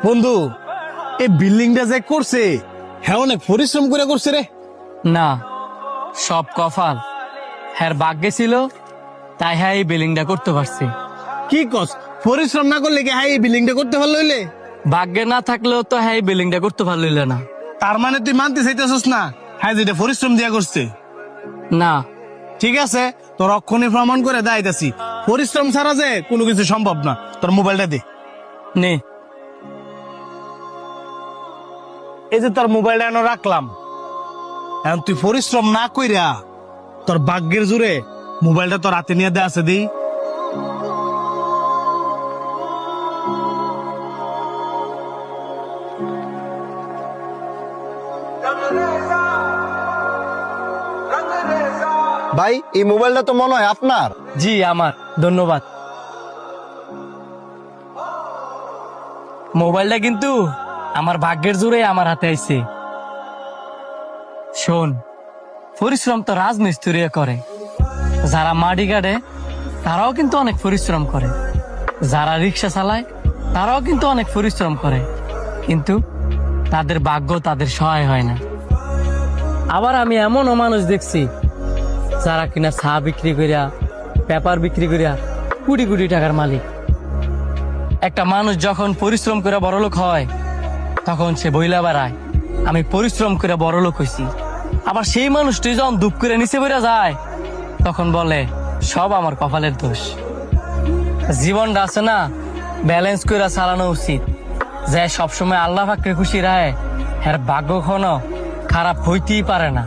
বন্ধু, এই বিল্ডিংটা যে করছে হ্যাঁ অনেক পরিশ্রম করে করছে রে। না, সব কপাল। হ্যার ভাগ্যে ছিল, তাই হ্যাঁ এই বিল্ডিংটা করতে পারছি। কি কস, পরিশ্রম না করলে কি হ্যাঁ এই বিল্ডিংটা করতে পারলো হইলে? ভাগ্যে না থাকলেও তো হ্যাঁ এই বিল্ডিংটা করতে পারলিল না। তার মানে তুই মানতে চাইতেছস না হ্যাঁ যেটা পরিশ্রম দিয়া করছে? না, ঠিক আছে, তোর অক্ষণে প্রমাণ করে দাইতাছি পরিশ্রম ছাড়া যে কোনো কিছু সম্ভব না। তোর মোবাইলটা দে। নে। এই যে তোর মোবাইলটা এনে রাখলাম, এখন তুই পরিশ্রম না কইরা তোর ভাগ্যের জোরে মোবাইলটা তোর হাতে নিয়ে দেয়া আছে দি। ভাই এই মোবাইলটা তো মনে হয় আপনার। জি আমার, ধন্যবাদ। মোবাইলটা কিন্তু আমার ভাগ্যের জোরে আমার হাতে আইছে। শোন, পরিশ্রম তো রাজমিস্ত্রি করে, যারা মাটি কাটে তারাও কিন্তু অনেক পরিশ্রম করে, যারা রিক্সা চালায় তারাও কিন্তু অনেক পরিশ্রম করে, কিন্তু তাদের ভাগ্য তাদের সহায় হয় না। আবার আমি এমনও মানুষ দেখছি যারা কিনা চা বিক্রি করিয়া, পেপার বিক্রি করিয়া কোটি কোটি টাকার মালিক। একটা মানুষ যখন পরিশ্রম করে বড়লোক হয় তখন সে বইলা বেড়ায় আমি পরিশ্রম করে বড়লোক হইছি। আবার সেই মানুষটি যখন দুঃখ করে নিচে বেড়া যায় তখন বলে সব আমার কপালের দোষ। জীবনটা আছে না, ব্যালেন্স করে চালানো উচিত। যে সবসময় আল্লাহ পাককে খুশি রাখে, এর ভাগ্য কখনো খারাপ হইতেই পারে না।